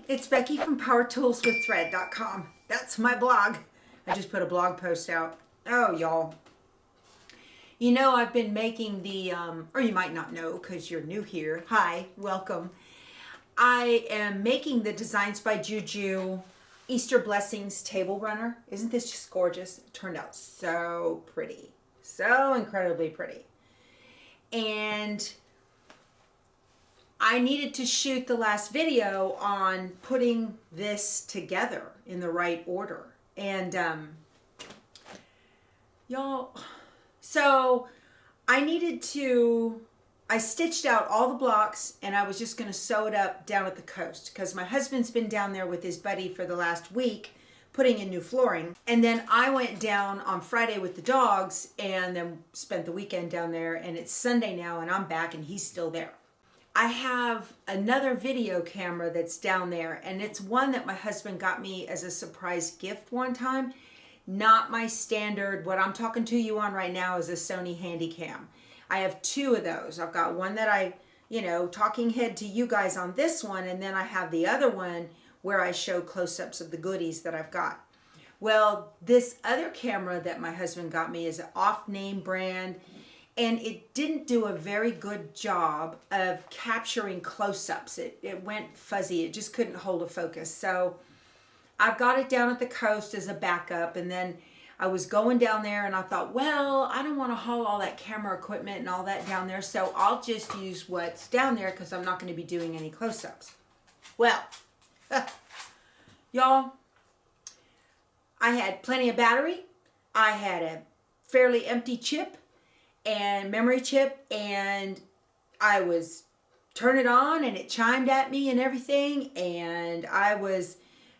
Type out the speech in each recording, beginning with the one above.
It's Becky from PowerToolsWithThread.com. That's my blog. I just put a blog post out. Oh, y'all. You know, I've been making the, or you might not know because you're new here. Hi, welcome. I am making the Designs by Juju Easter Blessings table runner. Isn't this just gorgeous? It turned out so pretty. So incredibly pretty. And I needed to shoot the last video on putting this together in the right order. And y'all, so I stitched out all the blocks and I was just going to sew it up down at the coast because my husband's been down there with his buddy for the last week putting in new flooring. And then I went down on Friday with the dogs and then spent the weekend down there, and it's Sunday now and I'm back and he's still there. I have another video camera that's down there, and it's one that my husband got me as a surprise gift one time. Not my standard, what I'm talking to you on right now is a Sony Handycam. I have two of those. I've got one that I, talking head to you guys on this one, and then I have the other one where I show close-ups of the goodies that I've got. Well, this other camera that my husband got me is an off-name brand, and it didn't do a very good job of capturing close-ups. It went fuzzy. It just couldn't hold a focus. So I've got it down at the coast as a backup, and then I was going down there and I thought, well, I don't want to haul all that camera equipment and all that down there, so I'll just use what's down there because I'm not going to be doing any close-ups. Well, y'all, I had plenty of battery. I had a fairly empty chip and memory chip, and I was turn it on and it chimed at me and everything, and I was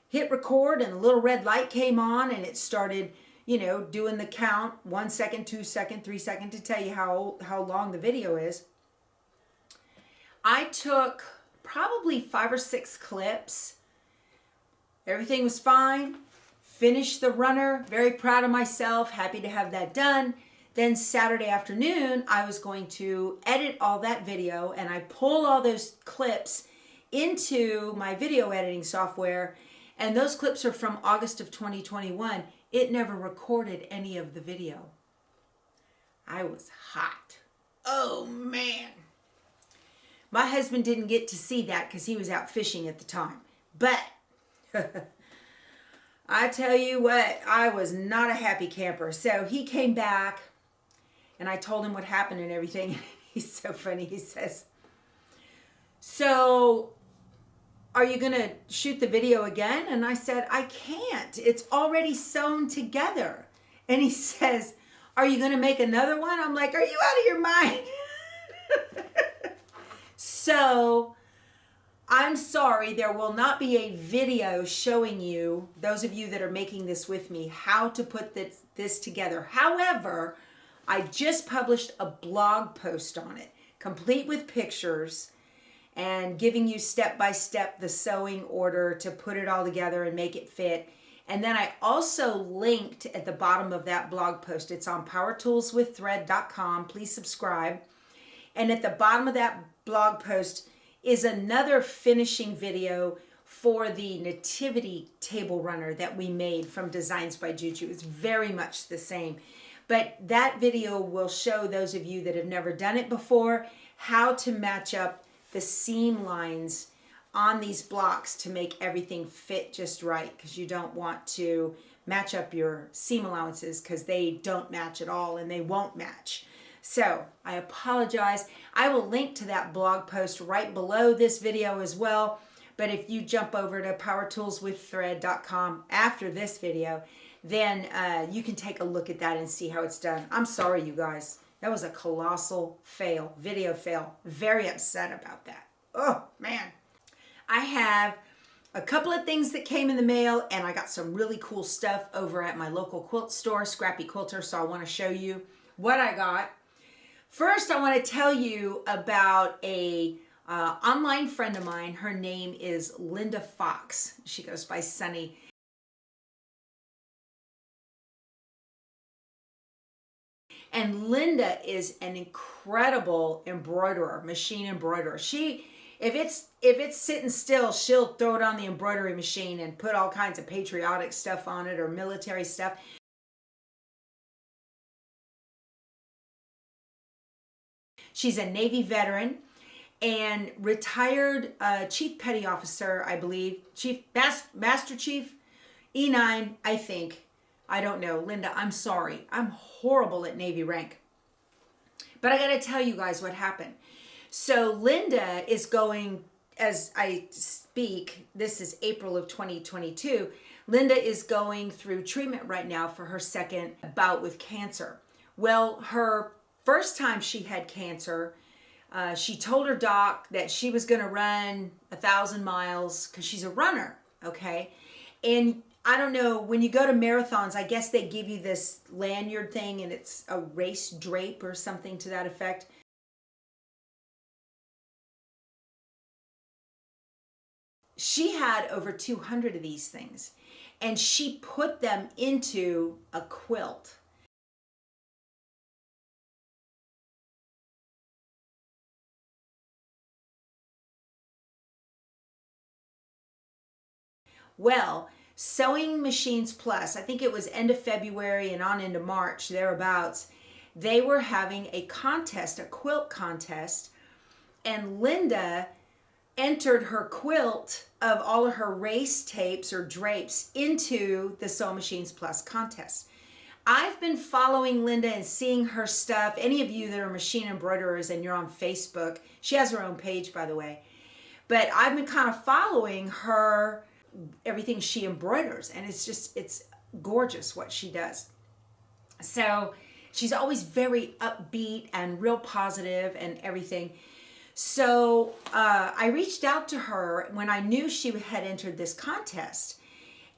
hit record and the little red light came on and it started doing the count, 1 second, 2 second, 3 second, to tell you how long the video is. I took probably 5 or 6 clips. Everything was fine. Finished the runner, very proud of myself, happy to have that done. Then Saturday afternoon, I was going to edit all that video, and I pulled all those clips into my video editing software, and those clips are from August of 2021. It never recorded any of the video. I was hot. Oh, man. My husband didn't get to see that because he was out fishing at the time. But I tell you what, I was not a happy camper. So he came back, and I told him what happened and everything. He's so funny. He says, so are you going to shoot the video again? And I said, I can't. It's already sewn together. And he says, are you going to make another one? I'm like, are you out of your mind? So I'm sorry, there will not be a video showing you, those of you that are making this with me, how to put this together. However, I just published a blog post on it, complete with pictures and giving you step-by-step the sewing order to put it all together and make it fit. And then I also linked at the bottom of that blog post. It's on PowerToolsWithThread.com. Please subscribe. And at the bottom of that blog post is another finishing video for the nativity table runner that we made from Designs by Juju. It's very much the same. But that video will show those of you that have never done it before how to match up the seam lines on these blocks to make everything fit just right, because you don't want to match up your seam allowances because they don't match at all and they won't match. So I apologize. I will link to that blog post right below this video as well. But if you jump over to PowerToolsWithThread.com after this video, then you can take a look at that and see how it's done. I'm sorry, you guys. That was a colossal fail, video fail. Very upset about that. Oh, man. I have a couple of things that came in the mail, and I got some really cool stuff over at my local quilt store, Scrappy Quilter, so I want to show you what I got. First, I want to tell you about a online friend of mine. Her name is Linda Fox. She goes by Sunny. And Linda is an incredible embroiderer, machine embroiderer. She If it's sitting still, she'll throw it on the embroidery machine and put all kinds of patriotic stuff on it or military stuff. She's a Navy veteran and retired Chief Petty Officer, I believe. Master Chief E9, I think. I don't know. Linda, I'm sorry. I'm horrible at Navy rank. But I got to tell you guys what happened. So Linda is going, as I speak, this is April of 2022. Linda is going through treatment right now for her second bout with cancer. Well, her first time she had cancer, she told her doc that she was going to run 1,000 miles because she's a runner, okay? And I don't know, when you go to marathons, I guess they give you this lanyard thing and it's a race drape or something to that effect. She had over 200 of these things and she put them into a quilt. Well, Sewing Machines Plus, I think it was end of February and on into March, thereabouts, they were having a contest, a quilt contest, and Linda entered her quilt of all of her race tapes or drapes into the Sewing Machines Plus contest. I've been following Linda and seeing her stuff. Any of you that are machine embroiderers and you're on Facebook, she has her own page, by the way, but I've been kind of following her, everything she embroiders, and it's gorgeous what she does. So she's always very upbeat and real positive and everything. So I reached out to her when I knew she had entered this contest,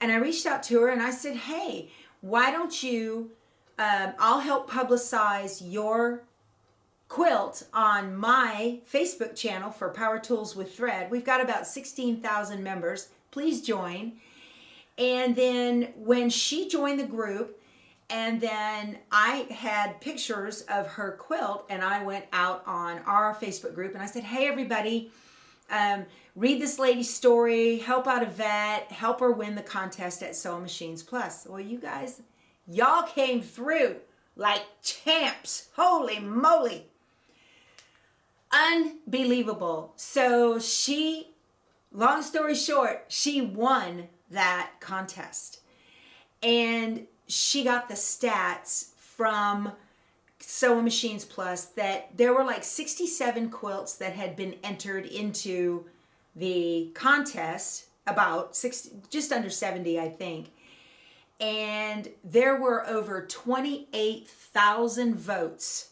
and I reached out to her and I said, hey, why don't you, I'll help publicize your quilt on my Facebook channel for Power Tools with Thread. We've got about 16,000 members. Please join. And then when she joined the group, and then I had pictures of her quilt, and I went out on our Facebook group and I said, hey everybody, read this lady's story, help out a vet, help her win the contest at Sewing Machines Plus. Well, you guys, y'all came through like champs. Holy moly. Unbelievable. So she, long story short, she won that contest. And she got the stats from Sewing Machines Plus that there were like 67 quilts that had been entered into the contest, about 60, just under 70, I think. And there were over 28,000 votes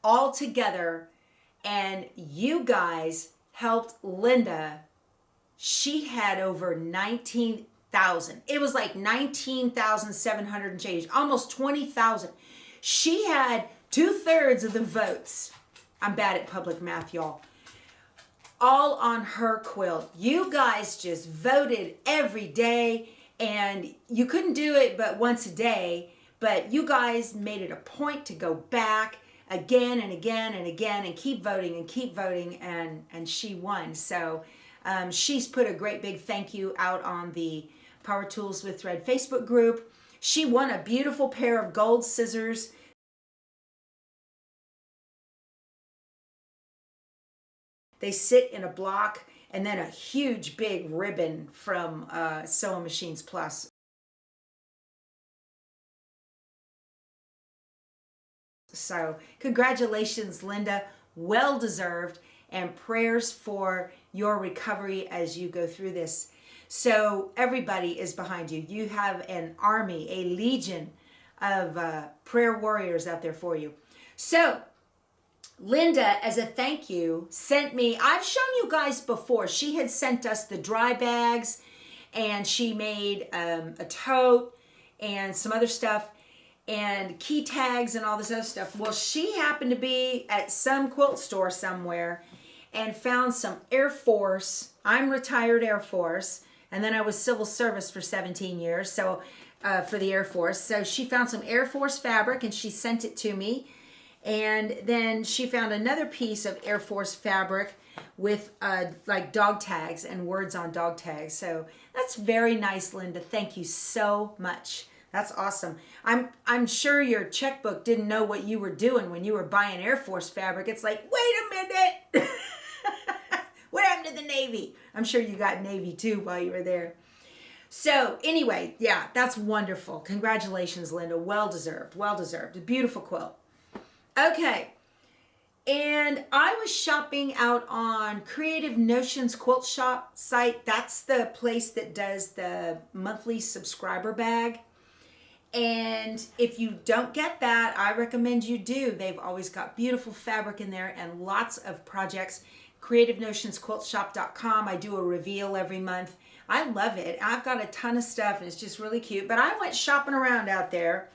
altogether. And you guys helped Linda. She had over 19,000. It was like 19,700 and change, almost 20,000. She had 2/3 of the votes. I'm bad at public math, y'all. All on her quilt. You guys just voted every day, and you couldn't do it but once a day, but you guys made it a point to go back again and again and again and keep voting, and she won. So she's put a great big thank you out on the Power Tools with Thread Facebook group. She won a beautiful pair of gold scissors. They sit in a block, and then a huge big ribbon from Sewing Machines Plus. So congratulations, Linda. Well deserved, and prayers for your recovery as you go through this. So everybody is behind you. You have an army, a legion of prayer warriors out there for you. So Linda, as a thank you, sent me, I've shown you guys before, she had sent us the dry bags, and she made a tote and some other stuff and key tags and all this other stuff. Well, she happened to be at some quilt store somewhere and found some Air Force. I'm retired Air Force, and then I was civil service for 17 years, so for the Air Force. So she found some Air Force fabric and she sent it to me. And then she found another piece of Air Force fabric with like dog tags and words on dog tags. So that's very nice, Linda. Thank you so much. That's awesome. I'm sure your checkbook didn't know what you were doing when you were buying Air Force fabric. It's like, wait a minute. What happened to the Navy? I'm sure you got Navy too while you were there. So anyway, yeah, that's wonderful. Congratulations, Linda. Well deserved. Well deserved. A beautiful quilt. Okay. And I was shopping out on Creative Notions Quilt Shop site. That's the place that does the monthly subscriber bag. And if you don't get that, I recommend you do. They've always got beautiful fabric in there and lots of projects. CreativeNotionsQuiltShop.com. I do a reveal every month. I love it. I've got a ton of stuff and it's just really cute. But I went shopping around out there.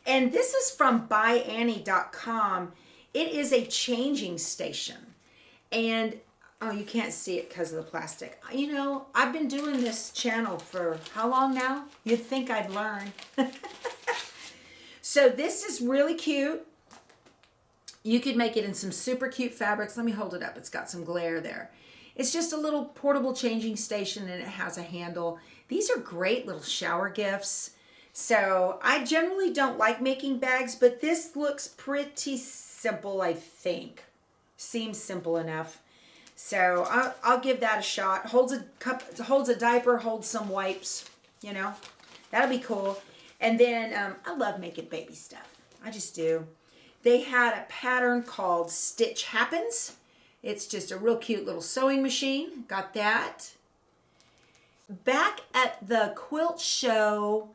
And this is from BuyAnnie.com. It is a changing station. And, oh, you can't see it because of the plastic. You know, I've been doing this channel for how long now? You'd think I'd learn. So this is really cute. You could make it in some super cute fabrics. Let me hold it up. It's got some glare there. It's just a little portable changing station and it has a handle. These are great little shower gifts. So I generally don't like making bags, but this looks pretty simple, I think. Seems simple enough. So I'll give that a shot. Holds a cup, holds a diaper, holds some wipes, you know. That'll be cool. And then I love making baby stuff. I just do. They had a pattern called Stitch Happens. It's just a real cute little sewing machine. Got that. Back at the quilt show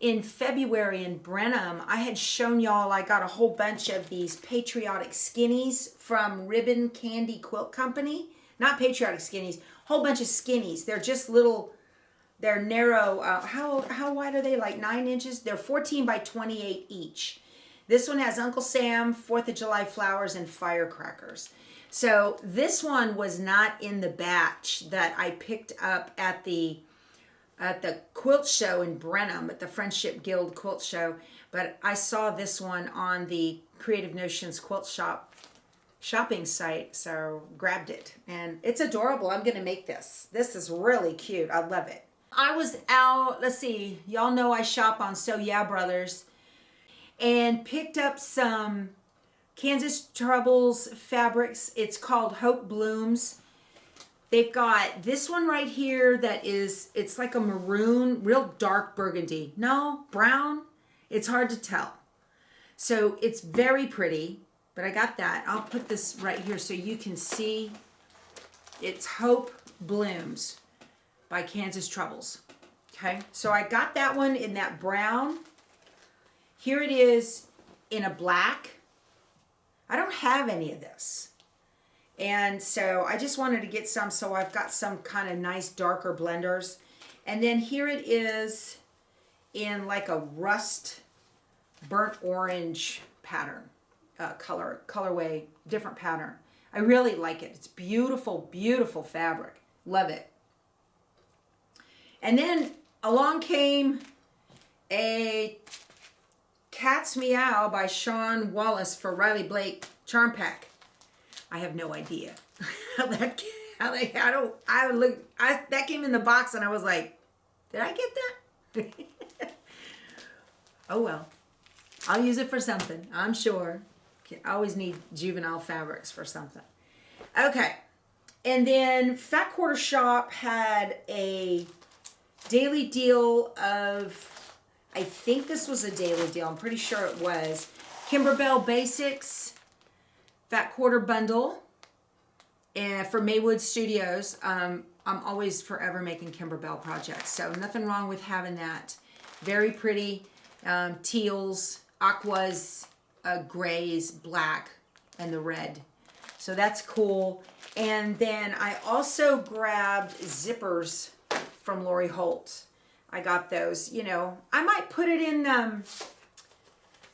in February in Brenham, I had shown y'all I got a whole bunch of these patriotic skinnies from Ribbon Candy Quilt Company. Not patriotic skinnies, whole bunch of skinnies. They're just little, they're narrow. How wide are they? Like 9 inches? They're 14 by 28 each. This one has Uncle Sam, 4th of July flowers, and firecrackers. So this one was not in the batch that I picked up at the quilt show in Brenham, at the Friendship Guild quilt show. But I saw this one on the Creative Notions quilt shop shopping site, so grabbed it. And it's adorable. I'm going to make this. This is really cute. I love it. I was out, let's see, y'all know I shop on So Yeah Brothers, and picked up some Kansas Troubles fabrics. It's called Hope Blooms. They've got this one right here that is, it's like a maroon, real dark burgundy. No, brown. It's hard to tell. So it's very pretty, but I got that. I'll put this right here so you can see. It's Hope Blooms by Kansas Troubles. Okay, so I got that one in that brown. Here it is in a black. I don't have any of this. And so I just wanted to get some, so I've got some kind of nice darker blenders. And then here it is in like a rust burnt orange pattern, colorway, different pattern. I really like it. It's beautiful, beautiful fabric. Love it. And then along came a Cat's Meow by Sean Wallace for Riley Blake Charm Pack. I have no idea that came in the box and I was like, did I get that? Oh well, I'll use it for something, I'm sure. I always need juvenile fabrics for something. Okay, and then Fat Quarter Shop had a daily deal of, I think this was a daily deal, I'm pretty sure it was, Kimberbell Basics Fat Quarter Bundle and for Maywood Studios. I'm always forever making Kimberbell projects, so nothing wrong with having that. Very pretty teals, aquas, grays, black, and the red. So that's cool. And then I also grabbed zippers from Lori Holt. I got those, you know. I might put it in,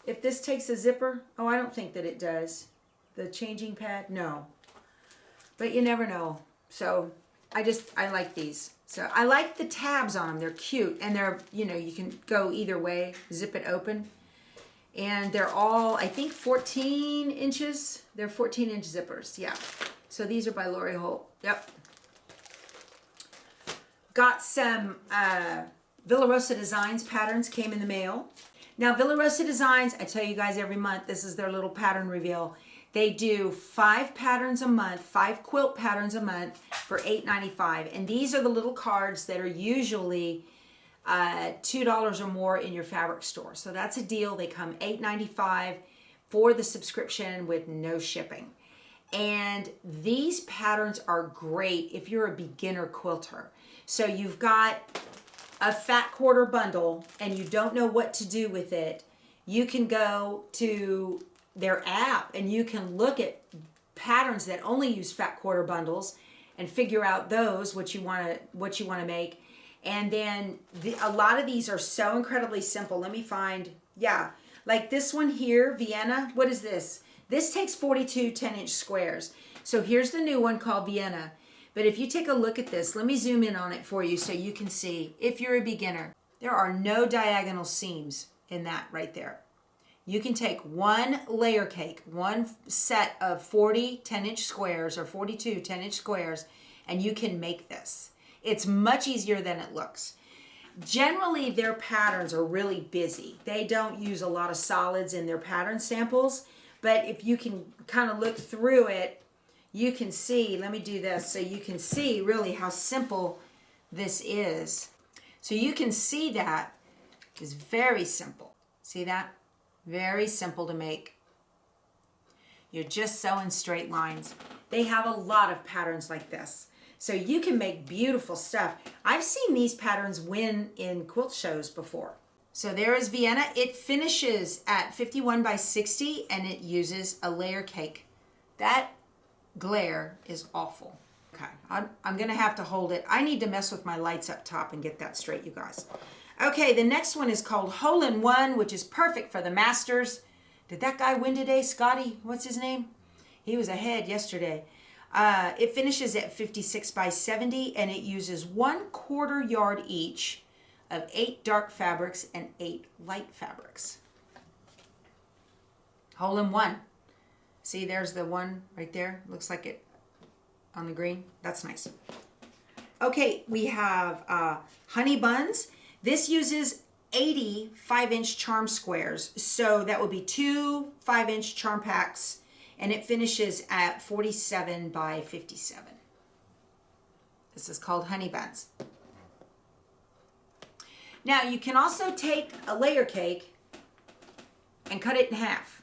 if this takes a zipper. Oh, I don't think that it does. The changing pad, no. But you never know. So I like these. So I like the tabs on them. They're cute. And they're, you know, you can go either way. Zip it open. And they're all, I think, 14 inches. They're 14-inch zippers, yeah. So these are by Lori Holt. Yep. Got some Villa Rosa Designs patterns came in the mail. Now, Villa Rosa Designs, I tell you guys every month, this is their little pattern reveal. They do 5 patterns a month, 5 quilt patterns a month for $8.95. And these are the little cards that are usually $2 or more in your fabric store. So that's a deal. They come $8.95 for the subscription with no shipping. And these patterns are great if you're a beginner quilter. So you've got a fat quarter bundle and you don't know what to do with it. You can go to their app and you can look at patterns that only use fat quarter bundles and figure out those what you want to make. And then a lot of these are so incredibly simple. Let me find, yeah, like this one here, Vienna. What is this? This takes 42 10-inch squares. So here's the new one called Vienna. But if you take a look at this, let me zoom in on it for you so you can see. If you're a beginner, there are no diagonal seams in that right there. You can take one layer cake, one set of 40 10-inch squares or 42 10-inch squares, and you can make this. It's much easier than it looks. Generally, their patterns are really busy. They don't use a lot of solids in their pattern samples, but if you can kind of look through it, you can see, let me do this so you can see really how simple this is. So you can see that is very simple. See that? Very simple to make. You're just sewing straight lines. They have a lot of patterns like this. So you can make beautiful stuff. I've seen these patterns win in quilt shows before. So there is Vienna. It finishes at 51 by 60 and it uses a layer cake. That glare is awful. Okay, I'm gonna have to hold it. I need to mess with my lights up top and get that straight, you guys. Okay, the next one is called Hole in One, which is perfect for the masters. Did that guy win today, Scotty? What's his name? He was ahead yesterday. It finishes at 56 by 70 and it uses 1/4 yard each of 8 dark fabrics and 8 light fabrics. Hole in One. See, there's the one right there. Looks like it on the green. That's nice. Okay, we have Honey Buns. This uses 80 5-inch charm squares. So that would be 2 5-inch charm packs. And it finishes at 47 by 57. This is called Honey Buns. Now you can also take a layer cake and cut it in half.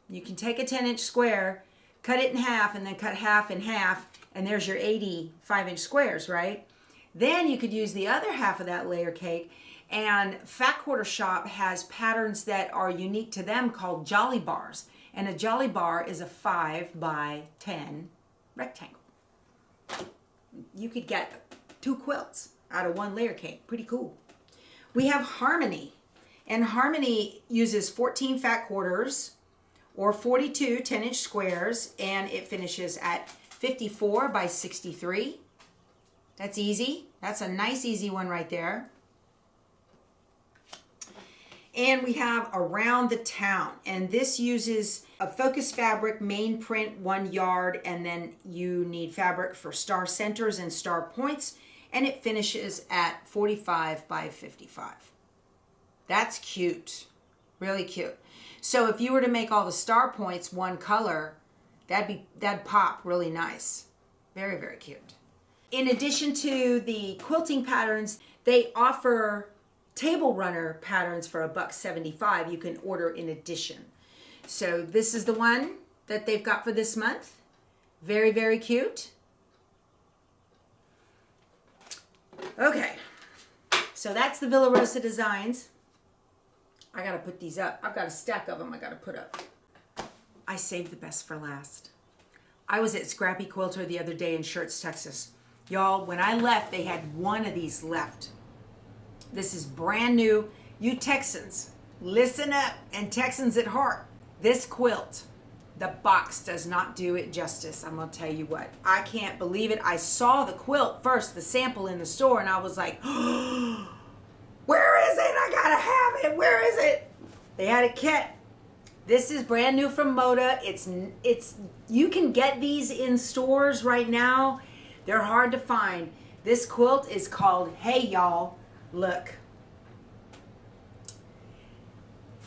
You can take a 10-inch square, cut it in half, and then cut half in half, and there's your 80 5-inch squares, right? Then you could use the other half of that layer cake, and Fat Quarter Shop has patterns that are unique to them called Jolly Bars. And a Jolly Bar is a 5 by 10 rectangle. You could get 2 quilts out of 1 layer cake. Pretty cool. We have Harmony. And Harmony uses 14 fat quarters or 42 10-inch squares. And it finishes at 54 by 63. That's easy. That's a nice easy one right there. And we have Around the Town, and this uses a focus fabric, main print 1 yard, and then you need fabric for star centers and star points, and it finishes at 45 by 55. That's cute, really cute. So if you were to make all the star points one color, that'd pop really nice. Very, very cute. In addition to the quilting patterns, they offer table runner patterns for $1.75. You can order in addition. So this is the one that they've got for this month. Very, very cute. Okay, so that's the Villa Rosa Designs. I gotta put these up. I've got a stack of them I gotta put up. I saved the best for last. I was at Scrappy Quilter the other day in Shirts, Texas. Y'all, when I left, they had one of these left. This is brand new. You Texans, listen up, and Texans at heart. This quilt, the box does not do it justice. I'm gonna tell you what. I can't believe it. I saw the quilt first, the sample in the store, and I was like, oh, where is it? I gotta have it. Where is it? They had it kept This is brand new from Moda. It's you can get these in stores right now. They're hard to find. This quilt is called Hey Y'all. Look.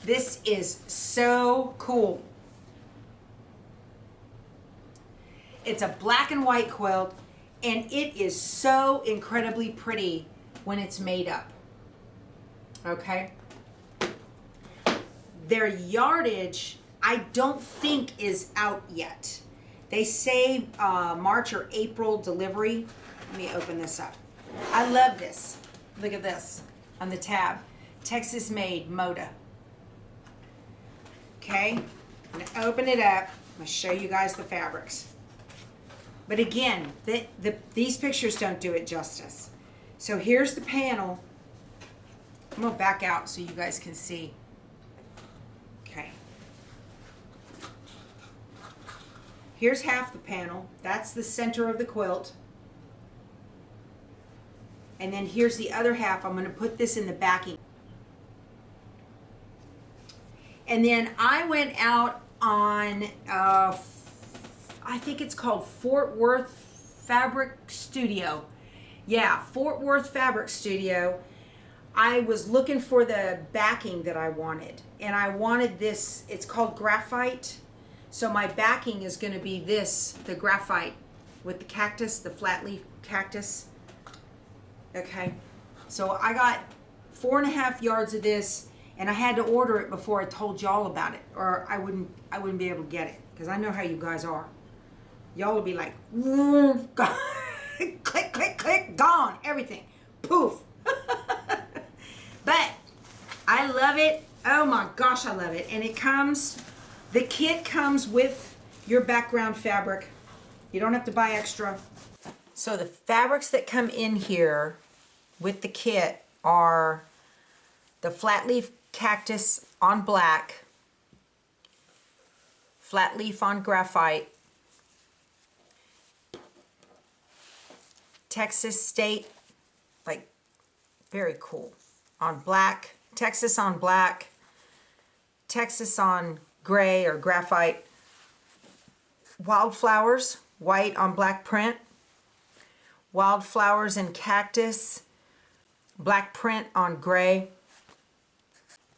This is so cool. It's a black and white quilt, and it is so incredibly pretty when it's made up. Okay? Their yardage, I don't think is out yet. They say March or April delivery. Let me open this up. I love this. Look at this on the tab. Texas made Moda. Okay, I'm gonna open it up. I'm gonna show you guys the fabrics. But again, these pictures don't do it justice. So here's the panel. I'm gonna back out so you guys can see. Okay. Here's half the panel. That's the center of the quilt. And then here's the other half. I'm gonna put this in the backing. And then I went out on, I think it's called Fort Worth Fabric Studio. Yeah, Fort Worth Fabric Studio. I was looking for the backing that I wanted. And I wanted this, it's called graphite. So my backing is going to be this, the graphite with the cactus, the flat leaf cactus. Okay, so I got 4.5 yards of this. And I had to order it before I told y'all about it, or I wouldn't be able to get it, because I know how you guys are. Y'all will be like, click, click, click, gone, everything, poof. But I love it. Oh my gosh, I love it. And it comes, the kit comes with your background fabric. You don't have to buy extra. So the fabrics that come in here with the kit are the flat leaf cactus on black, flat leaf on graphite, Texas State, like very cool, on black, Texas on black, Texas on gray or graphite, wildflowers, white on black print, wildflowers and cactus, black print on gray.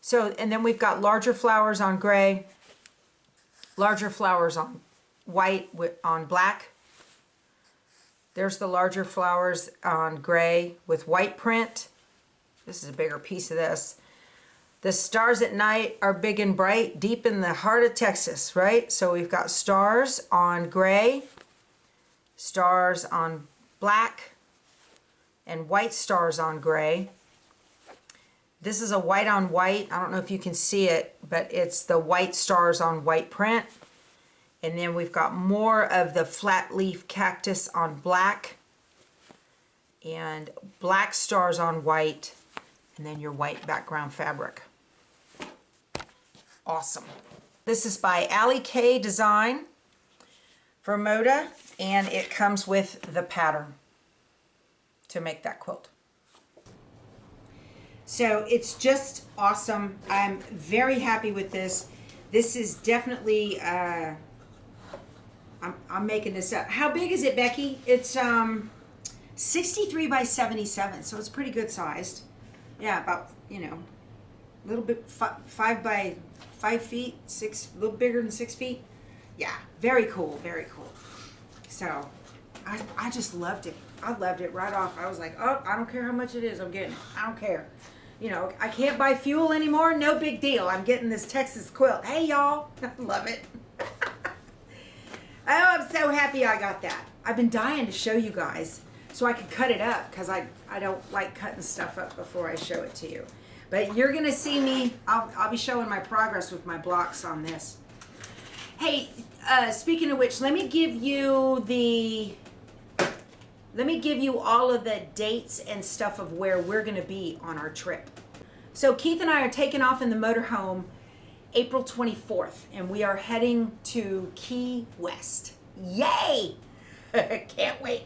So, and then we've got larger flowers on gray, larger flowers on white on black. There's the larger flowers on gray with white print. This is a bigger piece of this. The stars at night are big and bright, deep in the heart of Texas, right? So we've got stars on gray, stars on black, and white stars on gray. This is a white on white. I don't know if you can see it, but it's the white stars on white print. And then we've got more of the flat leaf cactus on black and black stars on white, and then your white background fabric. Awesome. This is by Ali K Design for Moda, and it comes with the pattern to make that quilt. So it's just awesome. I'm very happy with this. This is definitely, I'm making this up. How big is it, Becky? It's 63 by 77, so it's pretty good sized. Yeah, about, you know, a little bit 5 by 5 feet, 6, a little bigger than 6 feet. Yeah, very cool, very cool. So I just loved it. I loved it right off. I was like, oh, I don't care how much it is, I'm getting it. I don't care. You know, I can't buy fuel anymore, no big deal. I'm getting this Texas quilt. Hey, y'all. I love it. Oh, I'm so happy I got that. I've been dying to show you guys so I could cut it up, because I don't like cutting stuff up before I show it to you. But you're going to see me. I'll be showing my progress with my blocks on this. Hey, speaking of which, let me give you all of the dates and stuff of where we're going to be on our trip. So Keith and I are taking off in the motorhome April 24th, and we are heading to Key West. Yay! Can't wait.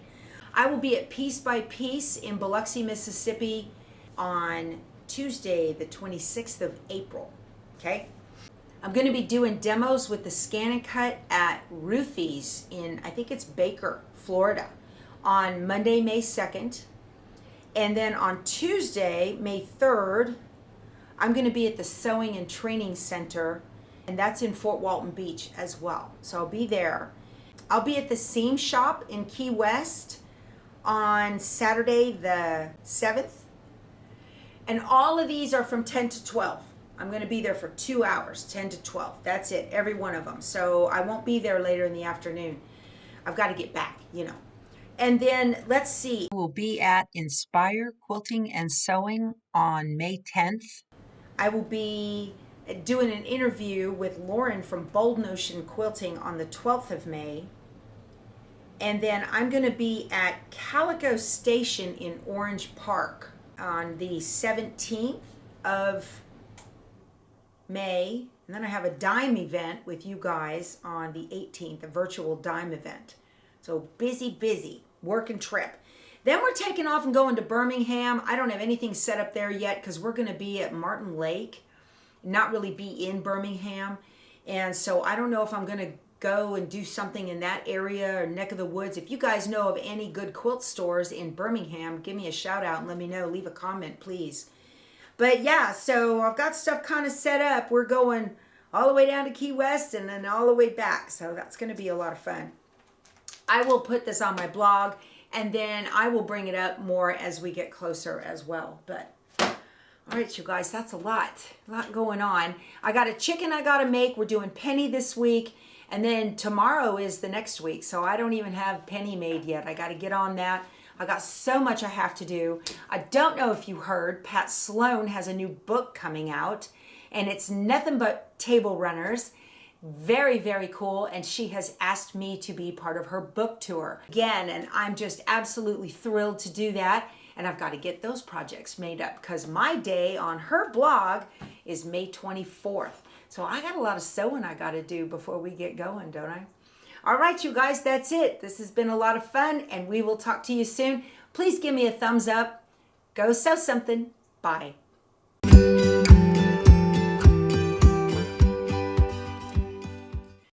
I will be at Piece by Piece in Biloxi, Mississippi on Tuesday, the 26th of April. Okay? I'm going to be doing demos with the Scan and Cut at Ruthie's in, I think it's Baker, Florida, on Monday, May 2nd. And then on Tuesday, May 3rd, I'm going to be at the Sewing and Training Center, and that's in Fort Walton Beach as well. So I'll be there. I'll be at the Seam Shop in Key West on Saturday the 7th. And all of these are from 10 to 12. I'm going to be there for 2 hours, 10 to 12. That's it, every one of them. So I won't be there later in the afternoon. I've got to get back, you know. And then let's see. We'll be at Inspire Quilting and Sewing on May 10th. I will be doing an interview with Lauren from Bold Notion Quilting on the 12th of May. And then I'm going to be at Calico Station in Orange Park on the 17th of May. And then I have a dime event with you guys on the 18th, a virtual dime event. So busy, working trip. Then we're taking off and going to Birmingham. I don't have anything set up there yet because we're going to be at Martin Lake, not really be in Birmingham. And so I don't know if I'm going to go and do something in that area or neck of the woods. If you guys know of any good quilt stores in Birmingham, give me a shout out and let me know. Leave a comment, please. But yeah, so I've got stuff kind of set up. We're going all the way down to Key West and then all the way back. So that's going to be a lot of fun. I will put this on my blog and then I will bring it up more as we get closer as well. But all right, you guys, that's a lot going on. I got a chicken I got to make. We're doing penny this week. And then tomorrow is the next week. So I don't even have penny made yet. I got to get on that. I got so much I have to do. I don't know if you heard, Pat Sloan has a new book coming out. And it's nothing but table runners. Very, very cool. And she has asked me to be part of her book tour again. And I'm just absolutely thrilled to do that. And I've got to get those projects made up because my day on her blog is May 24th. So I got a lot of sewing I got to do before we get going, don't I? All right, you guys, that's it. This has been a lot of fun, and we will talk to you soon. Please give me a thumbs up. Go sew something. Bye.